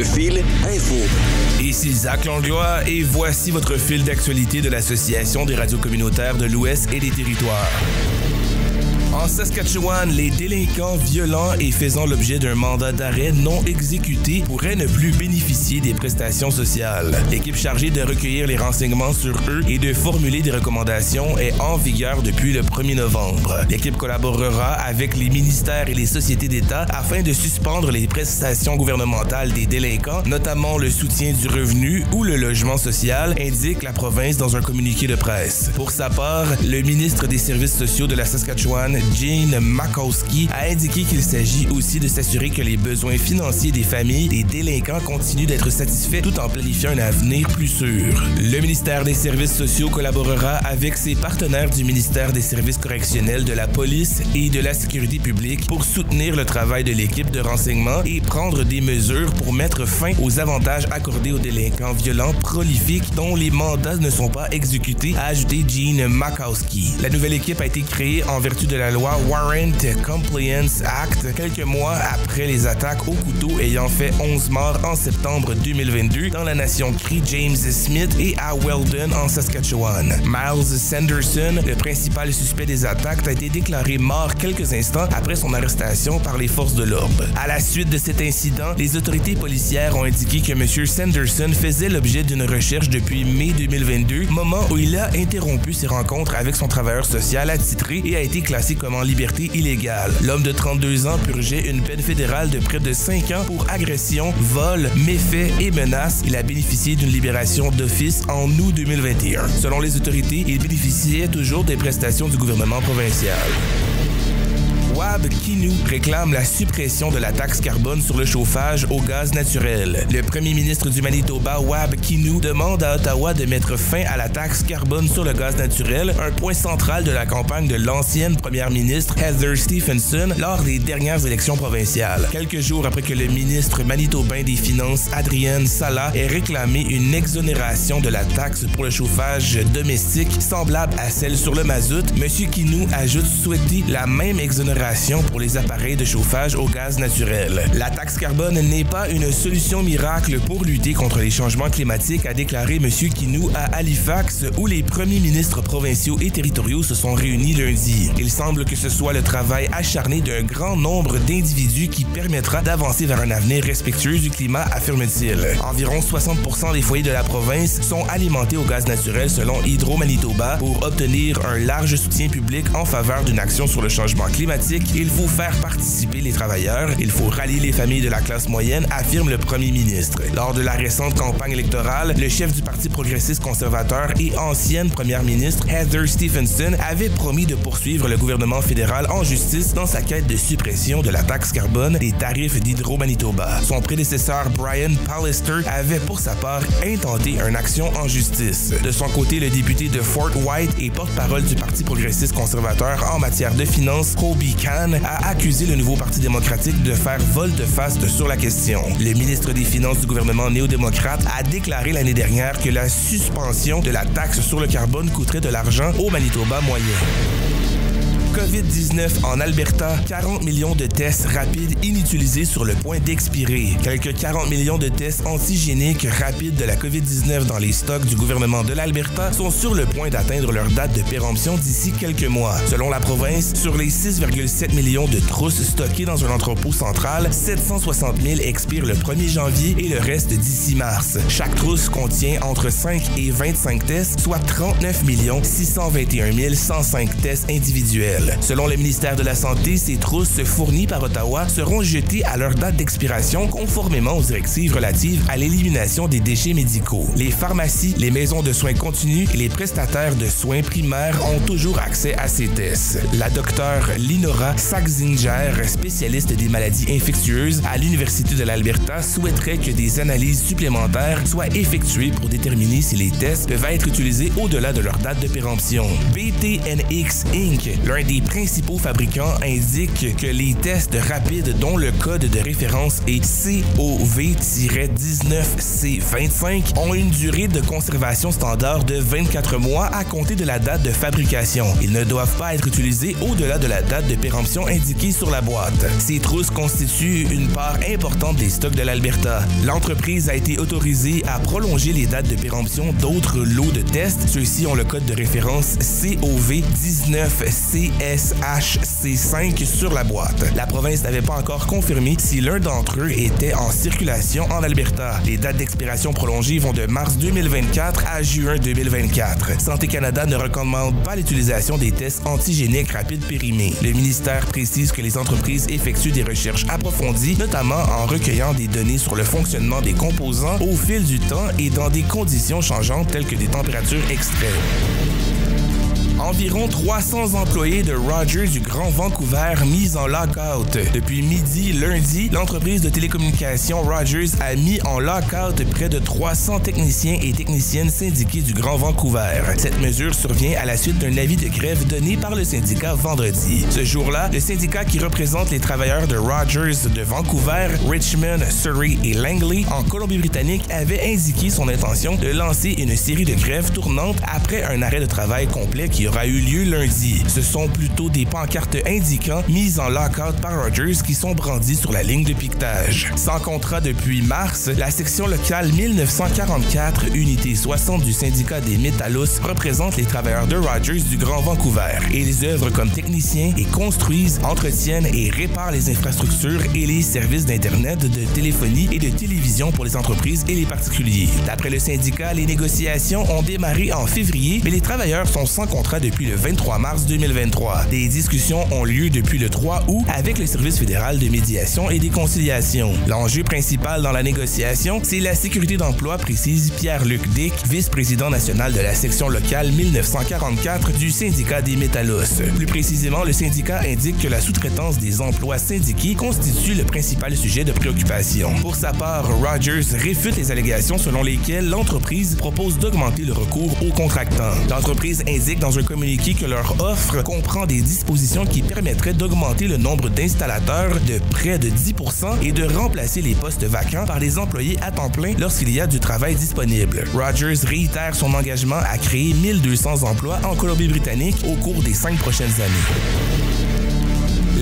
Le Fil Info. Ici Zach Langlois et voici votre fil d'actualité de l'Association des radios communautaires de l'Ouest et des Territoires. En Saskatchewan, les délinquants violents et faisant l'objet d'un mandat d'arrêt non exécuté pourraient ne plus bénéficier des prestations sociales. L'équipe chargée de recueillir les renseignements sur eux et de formuler des recommandations est en vigueur depuis le 1er novembre. L'équipe collaborera avec les ministères et les sociétés d'État afin de suspendre les prestations gouvernementales des délinquants, notamment le soutien du revenu ou le logement social, indique la province dans un communiqué de presse. Pour sa part, le ministre des Services sociaux de la Saskatchewan, Jane Makowski, a indiqué qu'il s'agit aussi de s'assurer que les besoins financiers des familles des délinquants continuent d'être satisfaits tout en planifiant un avenir plus sûr. Le ministère des Services sociaux collaborera avec ses partenaires du ministère des Services correctionnels, de la police et de la sécurité publique pour soutenir le travail de l'équipe de renseignement et prendre des mesures pour mettre fin aux avantages accordés aux délinquants violents prolifiques dont les mandats ne sont pas exécutés, a ajouté Jane Makowski. La nouvelle équipe a été créée en vertu de la loi Warrant Compliance Act, quelques mois après les attaques au couteau ayant fait 11 morts en septembre 2022 dans la nation Cree James Smith et à Weldon en Saskatchewan. Miles Sanderson, le principal suspect des attaques, a été déclaré mort quelques instants après son arrestation par les forces de l'ordre. À la suite de cet incident, les autorités policières ont indiqué que M. Sanderson faisait l'objet d'une recherche depuis mai 2022, moment où il a interrompu ses rencontres avec son travailleur social attitré et a été classé comme en liberté illégale. L'homme de 32 ans purgeait une peine fédérale de près de 5 ans pour agression, vol, méfaits et menaces. Il a bénéficié d'une libération d'office en août 2021. Selon les autorités, il bénéficiait toujours des prestations du gouvernement provincial. Wab Kinew réclame la suppression de la taxe carbone sur le chauffage au gaz naturel. Le premier ministre du Manitoba, Wab Kinew, demande à Ottawa de mettre fin à la taxe carbone sur le gaz naturel, un point central de la campagne de l'ancienne première ministre Heather Stefanson lors des dernières élections provinciales. Quelques jours après que le ministre manitobain des Finances, Adrian Sala, ait réclamé une exonération de la taxe pour le chauffage domestique semblable à celle sur le mazout, M. Kinew ajoute souhaiter la même exonération pour les appareils de chauffage au gaz naturel. La taxe carbone n'est pas une solution miracle pour lutter contre les changements climatiques, a déclaré M. Kinew à Halifax, où les premiers ministres provinciaux et territoriaux se sont réunis lundi. Il semble que ce soit le travail acharné d'un grand nombre d'individus qui permettra d'avancer vers un avenir respectueux du climat, affirme-t-il. Environ 60% des foyers de la province sont alimentés au gaz naturel selon Hydro-Manitoba. Pour obtenir un large soutien public en faveur d'une action sur le changement climatique, il faut faire participer les travailleurs, il faut rallier les familles de la classe moyenne, affirme le premier ministre. Lors de la récente campagne électorale, le chef du Parti progressiste conservateur et ancienne première ministre Heather Stefanson avait promis de poursuivre le gouvernement fédéral en justice dans sa quête de suppression de la taxe carbone des tarifs d'Hydro-Manitoba. Son prédécesseur Brian Pallister avait pour sa part intenté une action en justice. De son côté, le député de Fort White et porte-parole du Parti progressiste conservateur en matière de finances, Colby Kahn, a accusé le nouveau Parti démocratique de faire volte-face sur la question. Le ministre des Finances du gouvernement néo-démocrate a déclaré l'année dernière que la suspension de la taxe sur le carbone coûterait de l'argent au Manitoba moyen. COVID-19 en Alberta, 40 millions de tests rapides inutilisés sur le point d'expirer. Quelques 40 millions de tests antigéniques rapides de la COVID-19 dans les stocks du gouvernement de l'Alberta sont sur le point d'atteindre leur date de péremption d'ici quelques mois. Selon la province, sur les 6,7 millions de trousses stockées dans un entrepôt central, 760 000 expirent le 1er janvier et le reste d'ici mars. Chaque trousse contient entre 5 et 25 tests, soit 39 621 105 tests individuels. Selon le ministère de la Santé, ces trousses fournies par Ottawa seront jetées à leur date d'expiration conformément aux directives relatives à l'élimination des déchets médicaux. Les pharmacies, les maisons de soins continus et les prestataires de soins primaires ont toujours accès à ces tests. La docteure Linora Saxinger, spécialiste des maladies infectieuses à l'Université de l'Alberta, souhaiterait que des analyses supplémentaires soient effectuées pour déterminer si les tests peuvent être utilisés au-delà de leur date de péremption. BTNX Inc., l'un des principaux fabricants indiquent que les tests rapides dont le code de référence est COV-19C25 ont une durée de conservation standard de 24 mois à compter de la date de fabrication. Ils ne doivent pas être utilisés au-delà de la date de péremption indiquée sur la boîte. Ces trousses constituent une part importante des stocks de l'Alberta. L'entreprise a été autorisée à prolonger les dates de péremption d'autres lots de tests. Ceux-ci ont le code de référence COV-19CSHC5 sur la boîte. La province n'avait pas encore confirmé si l'un d'entre eux était en circulation en Alberta. Les dates d'expiration prolongées vont de mars 2024 à juin 2024. Santé Canada ne recommande pas l'utilisation des tests antigéniques rapides périmés. Le ministère précise que les entreprises effectuent des recherches approfondies, notamment en recueillant des données sur le fonctionnement des composants au fil du temps et dans des conditions changeantes telles que des températures extrêmes. Environ 300 employés de Rogers du Grand Vancouver mis en lockout. Depuis midi lundi, l'entreprise de télécommunications Rogers a mis en lockout près de 300 techniciens et techniciennes syndiqués du Grand Vancouver. Cette mesure survient à la suite d'un avis de grève donné par le syndicat vendredi. Ce jour-là, le syndicat qui représente les travailleurs de Rogers de Vancouver, Richmond, Surrey et Langley en Colombie-Britannique avait indiqué son intention de lancer une série de grèves tournantes après un arrêt de travail complet qui aura eu lieu lundi. Ce sont plutôt des pancartes indiquant mise en lockout par Rogers qui sont brandies sur la ligne de piquetage. Sans contrat depuis mars, la section locale 1944, unité 60 du syndicat des Métallos, représente les travailleurs de Rogers du Grand Vancouver. Ils œuvrent comme techniciens et construisent, entretiennent et réparent les infrastructures et les services d'Internet, de téléphonie et de télévision pour les entreprises et les particuliers. D'après le syndicat, les négociations ont démarré en février, mais les travailleurs sont sans contrat depuis le 23 mars 2023. Des discussions ont lieu depuis le 3 août avec le Service fédéral de médiation et des conciliations. L'enjeu principal dans la négociation, c'est la sécurité d'emploi, précise Pierre-Luc Dick, vice-président national de la section locale 1944 du syndicat des Métallos. Plus précisément, le syndicat indique que la sous-traitance des emplois syndiqués constitue le principal sujet de préoccupation. Pour sa part, Rogers réfute les allégations selon lesquelles l'entreprise propose d'augmenter le recours aux contractants. L'entreprise indique dans un communiqué que leur offre comprend des dispositions qui permettraient d'augmenter le nombre d'installateurs de près de 10% et de remplacer les postes vacants par des employés à temps plein lorsqu'il y a du travail disponible. Rogers réitère son engagement à créer 1200 emplois en Colombie-Britannique au cours des 5 prochaines années.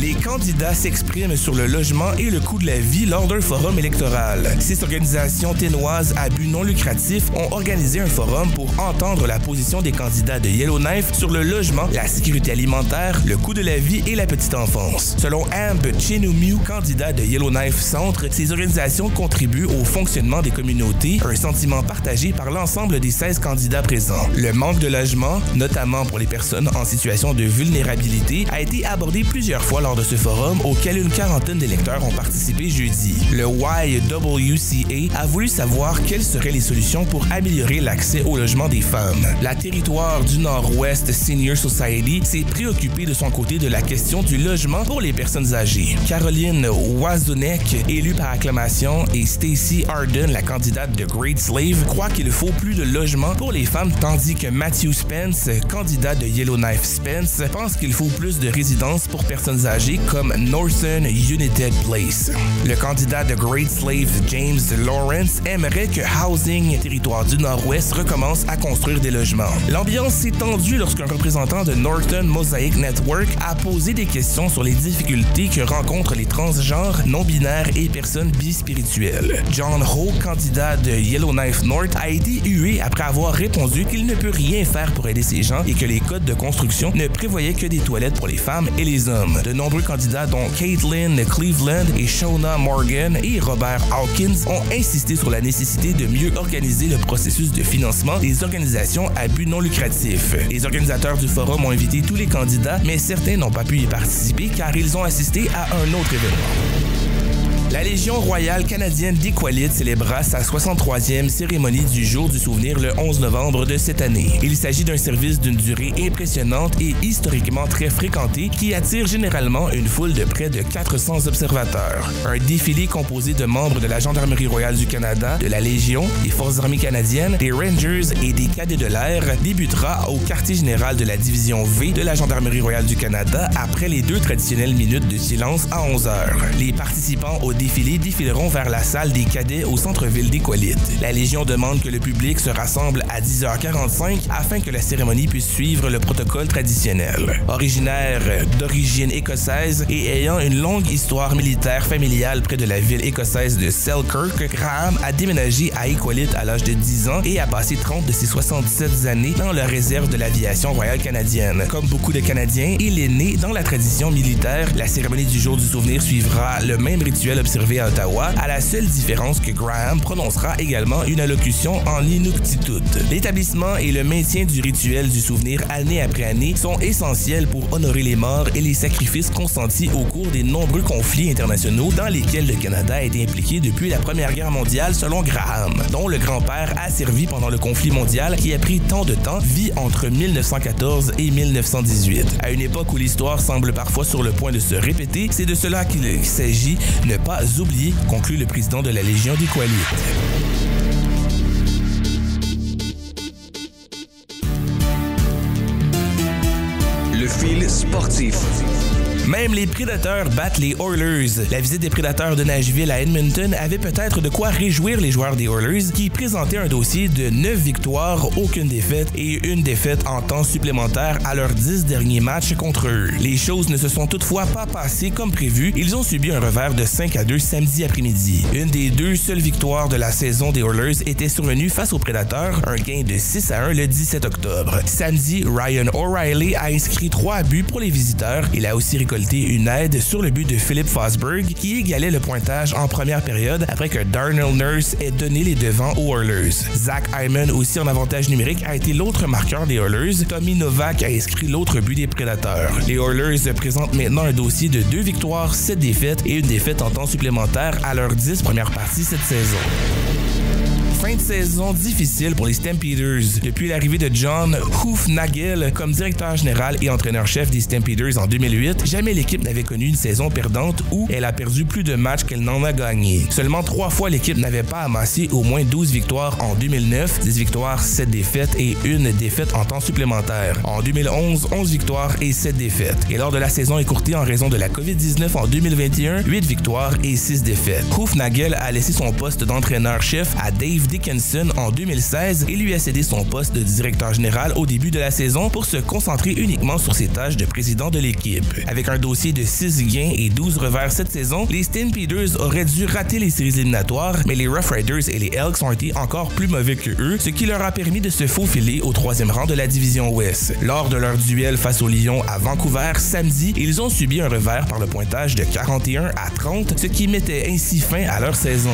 Les candidats s'expriment sur le logement et le coût de la vie lors d'un forum électoral. 6 organisations ténoises à but non lucratif ont organisé un forum pour entendre la position des candidats de Yellowknife sur le logement, la sécurité alimentaire, le coût de la vie et la petite enfance. Selon Amb Chenumiu, candidat de Yellowknife Centre, ces organisations contribuent au fonctionnement des communautés, un sentiment partagé par l'ensemble des 16 candidats présents. Le manque de logement, notamment pour les personnes en situation de vulnérabilité, a été abordé plusieurs fois lors de ce forum auquel une quarantaine d'électeurs ont participé jeudi. Le YWCA a voulu savoir quelles seraient les solutions pour améliorer l'accès au logement des femmes. La Territoire du Nord-Ouest Senior Society s'est préoccupée de son côté de la question du logement pour les personnes âgées. Caroline Wazunek, élue par acclamation, et Stacey Arden, la candidate de Great Slave, croient qu'il faut plus de logements pour les femmes, tandis que Matthew Spence, candidat de Yellowknife Spence, pense qu'il faut plus de résidences pour personnes âgées comme Northern United Place. Le candidat de Great Slave, James Lawrence, aimerait que Housing Territoire du Nord-Ouest recommence à construire des logements. L'ambiance s'est tendue lorsqu'un représentant de Northern Mosaic Network a posé des questions sur les difficultés que rencontrent les transgenres, non-binaires et personnes bispirituelles. John Ho, candidat de Yellowknife North, a été hué après avoir répondu qu'il ne peut rien faire pour aider ces gens et que les codes de construction ne prévoyaient que des toilettes pour les femmes et les hommes. De nombreux candidats dont Caitlin Cleveland et Shona Morgan et Robert Hawkins ont insisté sur la nécessité de mieux organiser le processus de financement des organisations à but non lucratif. Les organisateurs du forum ont invité tous les candidats, mais certains n'ont pas pu y participer car ils ont assisté à un autre événement. La Légion royale canadienne d'Iqaluit célébra sa 63e cérémonie du jour du souvenir le 11 novembre de cette année. Il s'agit d'un service d'une durée impressionnante et historiquement très fréquenté qui attire généralement une foule de près de 400 observateurs. Un défilé composé de membres de la Gendarmerie royale du Canada, de la Légion, des Forces armées canadiennes, des Rangers et des cadets de l'air débutera au quartier général de la division V de la Gendarmerie royale du Canada après les 2 traditionnelles minutes de silence à 11 h. Les participants au défilé défileront vers la salle des cadets au centre-ville d'Iqaluit. La Légion demande que le public se rassemble à 10h45 afin que la cérémonie puisse suivre le protocole traditionnel. Originaire d'origine écossaise et ayant une longue histoire militaire familiale près de la ville écossaise de Selkirk, Graham a déménagé à Iqaluit à l'âge de 10 ans et a passé 30 de ses 67 années dans la réserve de l'aviation royale canadienne. Comme beaucoup de Canadiens, il est né dans la tradition militaire. La cérémonie du jour du souvenir suivra le même rituel observé à Ottawa, à la seule différence que Graham prononcera également une allocution en Inuktitut. L'établissement et le maintien du rituel du souvenir année après année sont essentiels pour honorer les morts et les sacrifices consentis au cours des nombreux conflits internationaux dans lesquels le Canada a été impliqué depuis la Première Guerre mondiale selon Graham, dont le grand-père a servi pendant le conflit mondial qui a pris tant de temps, vit entre 1914 et 1918. À une époque où l'histoire semble parfois sur le point de se répéter, c'est de cela qu'il s'agit, ne pas oublier, conclut le président de la Légion d'Iqaluit. Le fil sportif. Même les Prédateurs battent les Oilers. La visite des Prédateurs de Nashville à Edmonton avait peut-être de quoi réjouir les joueurs des Oilers qui présentaient un dossier de 9 victoires, aucune défaite et une défaite en temps supplémentaire à leurs 10 derniers matchs contre eux. Les choses ne se sont toutefois pas passées comme prévu. Ils ont subi un revers de 5-2 samedi après-midi. Une des 2 seules victoires de la saison des Oilers était survenue face aux Prédateurs, un gain de 6-1 le 17 octobre. Samedi, Ryan O'Reilly a inscrit 3 buts pour les visiteurs. Il a aussi récolté une aide sur le but de Philip Forsberg qui égalait le pointage en première période après que Darnell Nurse ait donné les devants aux Oilers. Zach Hyman, aussi en avantage numérique, a été l'autre marqueur des Oilers. Tommy Novak a inscrit l'autre but des Prédateurs. Les Oilers présentent maintenant un dossier de 2 victoires, 7 défaites et une défaite en temps supplémentaire à leurs 10 premières parties cette saison. Fin de saison difficile pour les Stampeders. Depuis l'arrivée de John Hufnagel comme directeur général et entraîneur-chef des Stampeders en 2008, jamais l'équipe n'avait connu une saison perdante où elle a perdu plus de matchs qu'elle n'en a gagné. Seulement 3 fois l'équipe n'avait pas amassé au moins 12 victoires en 2009, 10 victoires, 7 défaites et une défaite en temps supplémentaire. En 2011, 11 victoires et 7 défaites. Et lors de la saison écourtée en raison de la COVID-19 en 2021, 8 victoires et 6 défaites. Hufnagel a laissé son poste d'entraîneur-chef à Dave Dickenson en 2016 et lui a cédé son poste de directeur général au début de la saison pour se concentrer uniquement sur ses tâches de président de l'équipe. Avec un dossier de 6 gains et 12 revers cette saison, les Stampeders auraient dû rater les séries éliminatoires, mais les Rough Riders et les Elks ont été encore plus mauvais que eux, ce qui leur a permis de se faufiler au 3e rang de la division Ouest. Lors de leur duel face aux Lions à Vancouver samedi, ils ont subi un revers par le pointage de 41-30, ce qui mettait ainsi fin à leur saison.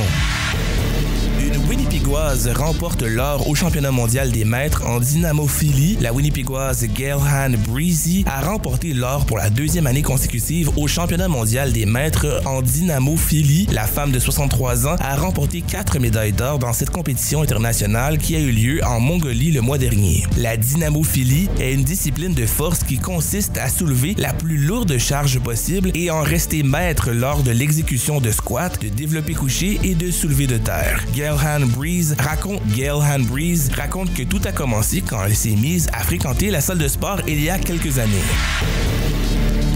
Une Winnipégoise remporte l'or au championnat mondial des maîtres en dynamophilie. La Winnipégoise Gail-Ann Breezy a remporté l'or pour la 2e année consécutive au championnat mondial des maîtres en dynamophilie. La femme de 63 ans a remporté 4 médailles d'or dans cette compétition internationale qui a eu lieu en Mongolie le mois dernier. La dynamophilie est une discipline de force qui consiste à soulever la plus lourde charge possible et en rester maître lors de l'exécution de squats, de développé couché et de soulevé de terre. Gail-Ann Breeze raconte que tout a commencé quand elle s'est mise à fréquenter la salle de sport il y a quelques années.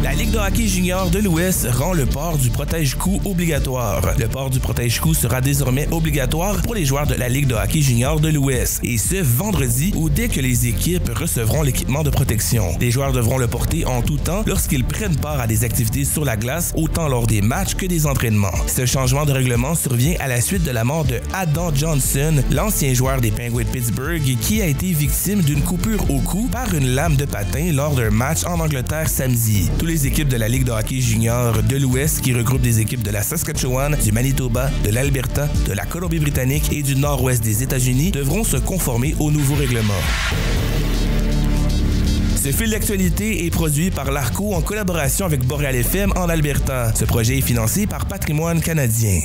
La Ligue de hockey junior de l'Ouest rend le port du protège-cou obligatoire. Le port du protège-cou sera désormais obligatoire pour les joueurs de la Ligue de hockey junior de l'Ouest, et ce vendredi ou dès que les équipes recevront l'équipement de protection. Les joueurs devront le porter en tout temps lorsqu'ils prennent part à des activités sur la glace, autant lors des matchs que des entraînements. Ce changement de règlement survient à la suite de la mort de Adam Johnson, l'ancien joueur des Penguins de Pittsburgh, qui a été victime d'une coupure au cou par une lame de patin lors d'un match en Angleterre samedi. Tous les équipes de la Ligue de hockey junior de l'Ouest, qui regroupe des équipes de la Saskatchewan, du Manitoba, de l'Alberta, de la Colombie-Britannique et du nord-ouest des États-Unis, devront se conformer au nouveau règlement. Ce fil d'actualité est produit par l'ARCO en collaboration avec Boréal FM en Alberta. Ce projet est financé par Patrimoine canadien.